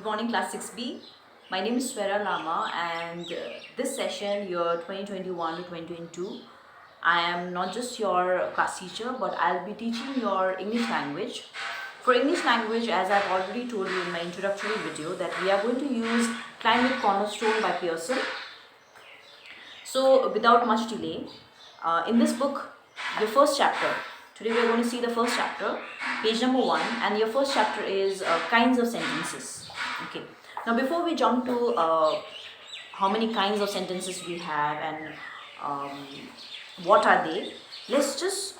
morning, class 6B. My name is Swera Lama, and this session, year 2021 to 2022, I am not just your class teacher, but I'll be teaching your English language. For English language, as I've already told you in my introductory video, that we are going to use Climb with Cornerstone by Pearson. So, without much delay, in this book, your first chapter, today we are going to see the first chapter, page number 1, and your first chapter is kinds of sentences. Okay. Now, before we jump to how many kinds of sentences we have and what are they, let's just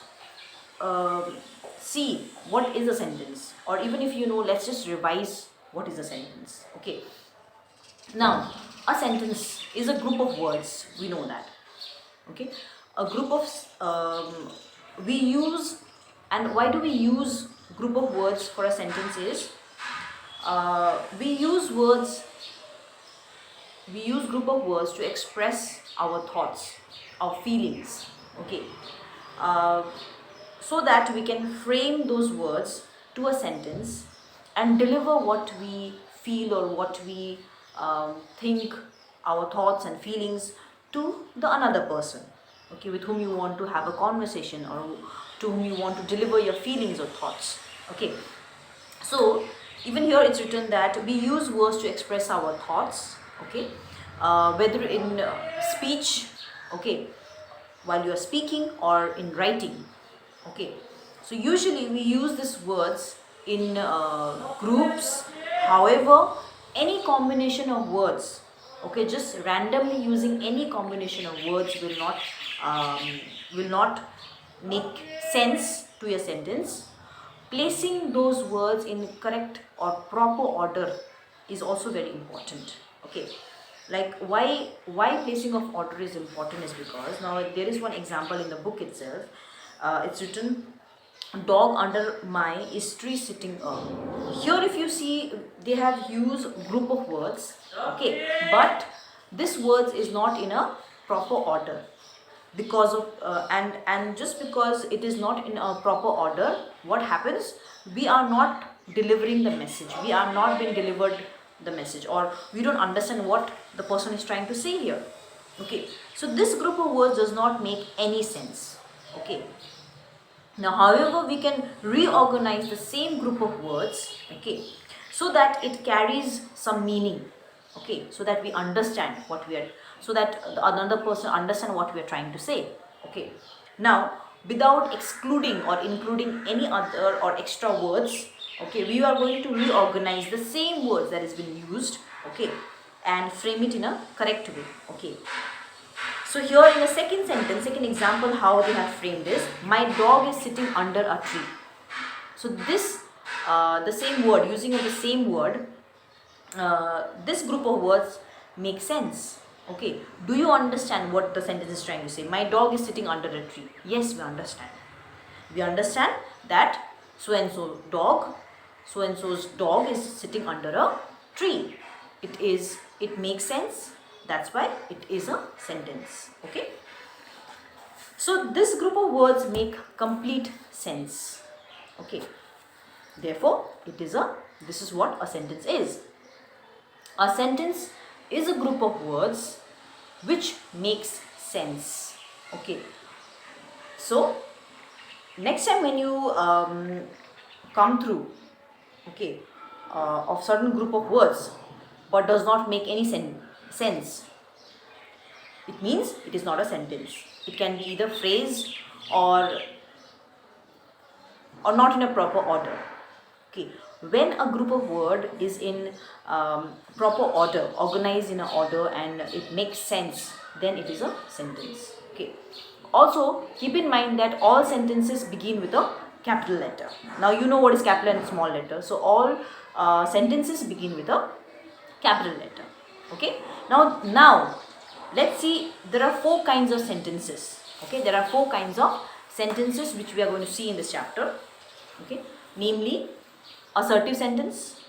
see what is a sentence, or even if you know, let's just revise what is a sentence. Okay. Now, a sentence is a group of words, we know that. Okay, a group of we use, and why do we use group of words for a sentence is we use group of words to express our thoughts, our feelings. Okay, so that we can frame those words to a sentence and deliver what we feel or what we think, our thoughts and feelings to the another person, okay, with whom you want to have a conversation or to whom you want to deliver your feelings or thoughts. Okay, so even here it's written that we use words to express our thoughts, okay, whether in speech, okay, while you are speaking, or in writing. Okay, so usually we use these words in groups. However, any combination of words, okay, just randomly using any combination of words will not make sense to your sentence. Placing those words in correct or proper order is also very important. Okay, like why placing of order is important is because now there is one example in the book itself. It's written, dog under my is tree sitting up. Here if you see, they have used group of words, okay, but this words is not in a proper order because of and just because it is not in a proper order, what happens, we are not delivering the message, we are not being delivered the message, or we don't understand what the person is trying to say here. Okay, so this group of words does not make any sense. Okay, now however we can reorganize the same group of words, okay, so that it carries some meaning, okay, so that we understand what we are, so that another person understand what we are trying to say. Okay, now without excluding or including any other or extra words, okay, we are going to reorganize the same words that has been used, okay, and frame it in a correct way. Okay, so here in the second example, how they have framed is, my dog is sitting under a tree. So this the same word, using of the same word, this group of words make sense. Okay, do you understand what the sentence is trying to say? My dog is sitting under a tree. Yes, we understand. We understand that so and so's dog is sitting under a tree. It makes sense. That's why it is a sentence. Okay, so this group of words make complete sense. Okay, therefore this is what a sentence is. A sentence is a group of words which makes sense. Okay, so next time when you come through, okay, of certain group of words but does not make any sense, it means it is not a sentence. It can be either phrase or not in a proper order. Okay, when a group of word is in proper order, organized in an order, and it makes sense, then it is a sentence. Okay, also keep in mind that all sentences begin with a capital letter. Now you know what is capital and small letter, so all sentences begin with a capital letter. Okay, now let's see, there are 4 kinds of sentences. Okay, there are 4 kinds of sentences which we are going to see in this chapter. Okay, namely assertive sentence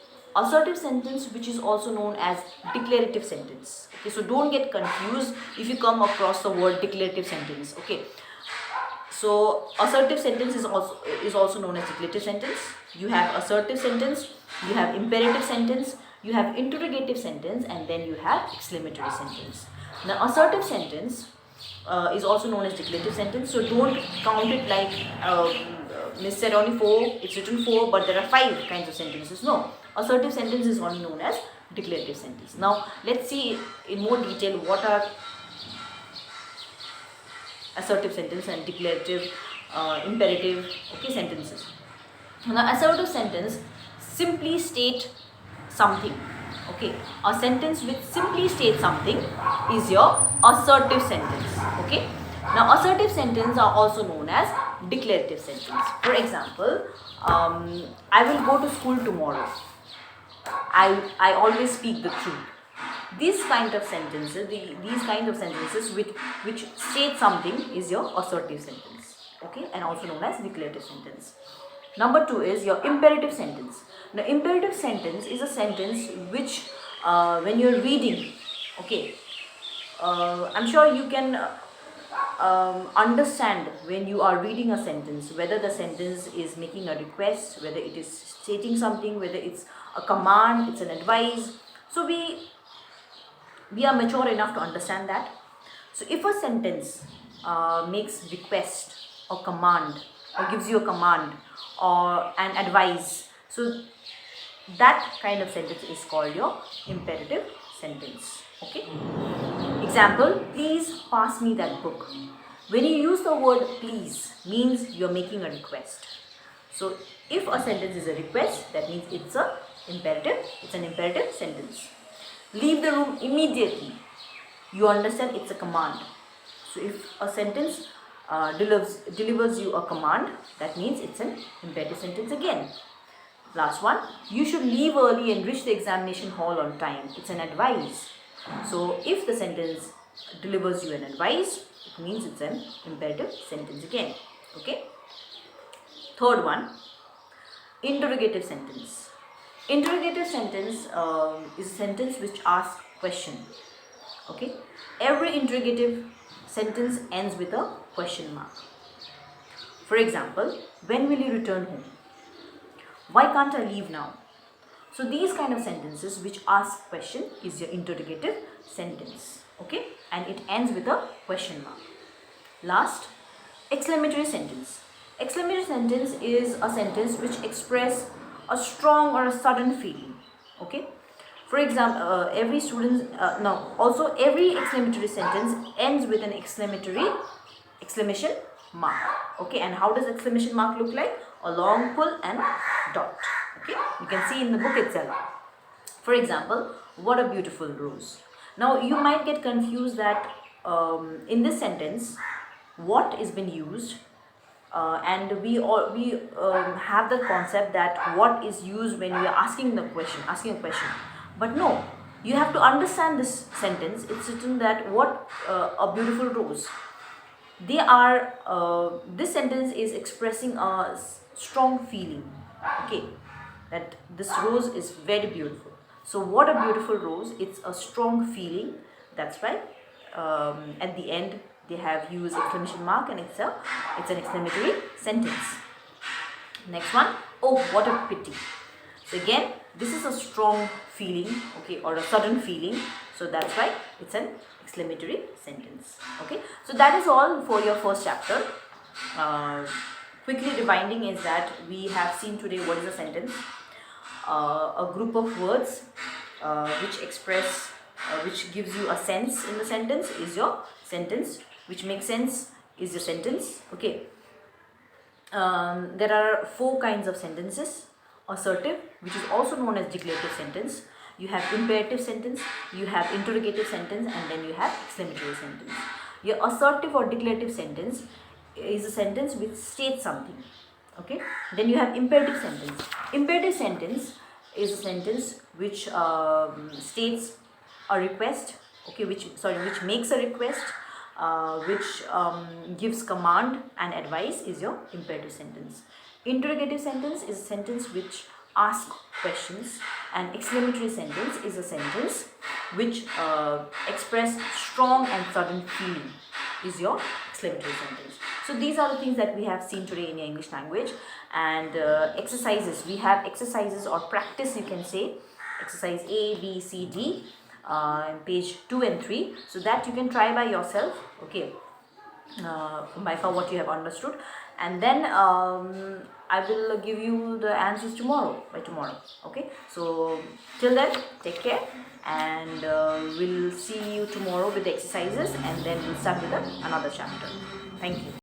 which is also known as declarative sentence. Okay, so don't get confused if you come across the word declarative sentence. Okay, so assertive sentence is also known as declarative sentence. You have assertive sentence, you have imperative sentence, you have interrogative sentence, and then you have exclamatory sentence. Now assertive sentence is also known as declarative sentence, so don't count it like Miss said only 4, it's written 4 but there are 5 kinds of sentences. No, assertive sentence is only known as declarative sentence. Now let's see in more detail what are assertive sentence and declarative imperative sentences. Now assertive sentence simply state something. Okay, a sentence which simply states something is your assertive sentence. Okay, now assertive sentence are also known as declarative sentence. For example, I will go to school tomorrow. I always speak the truth. These kind of sentences, which state something is your assertive sentence. Okay, and also known as declarative sentence. Number 2 is your imperative sentence. Now imperative sentence is a sentence which when you're reading, okay, I'm sure you can understand when you are reading a sentence whether the sentence is making a request, whether it is stating something, whether it's a command, it's an advice. So we are mature enough to understand that. So if a sentence makes request or command or gives you a command or an advice, so that kind of sentence is called your imperative sentence. Okay, example, please pass me that book. When you use the word please, means you're making a request. So if a sentence is a request, that means it's an imperative sentence. Leave the room immediately, you understand it's a command. So if a sentence delivers you a command, that means it's an imperative sentence again. Last one, you should leave early and reach the examination hall on time. It's an advice. So if the sentence delivers you an advice, it means it's an imperative sentence again. Okay. Third one, interrogative sentence. Interrogative sentence is a sentence which asks question. Okay. Every interrogative sentence ends with a question mark. For example, when will you return home? Why can't I leave now? So these kind of sentences which ask question is your interrogative sentence. Okay, and it ends with a question mark. Last, exclamatory sentence. Exclamatory sentence is a sentence which express a strong or a sudden feeling. Okay, for example, every exclamatory sentence ends with an exclamation mark. Okay, and how does exclamation mark look like? A long pull and dot. Okay, you can see in the book itself. For example, what a beautiful rose. Now you might get confused that in this sentence what is being used, and we have the concept that what is used when we are asking a question. But no, you have to understand this sentence. It's written that what a beautiful rose. This sentence is expressing a strong feeling. Okay, that this rose is very beautiful. So what a beautiful rose, it's a strong feeling. That's why at the end they have used exclamation mark, and it's an exclamatory sentence. Next one, oh what a pity. So again, this is a strong feeling, okay, or a sudden feeling. So that's why it's an exclamatory sentence. Okay, so that is all for your first chapter. Quickly rewinding is that we have seen today what is a sentence. A group of words which express, which gives you a sense in the sentence is your sentence. Which makes sense is your sentence. Okay. There are 4 kinds of sentences. Assertive, which is also known as declarative sentence. You have imperative sentence, you have interrogative sentence, and then you have exclamatory sentence. Your assertive or declarative sentence is a sentence which states something. Okay. Then you have imperative sentence. Imperative sentence is a sentence which states a request. Okay, which makes a request, which gives command and advice is your imperative sentence. Interrogative sentence is a sentence which asks questions, and exclamatory sentence is a sentence which express strong and sudden feeling is your exclamatory sentence. So these are the things that we have seen today in your English language. And exercises, we have exercises or practice, you can say, exercise A, B, C, D, page 2 and 3, so that you can try by yourself, okay, by far what you have understood, and then I will give you the answers tomorrow, by tomorrow, okay. So till then, take care, and we'll see you tomorrow with the exercises, and then we'll start with another chapter. Thank you.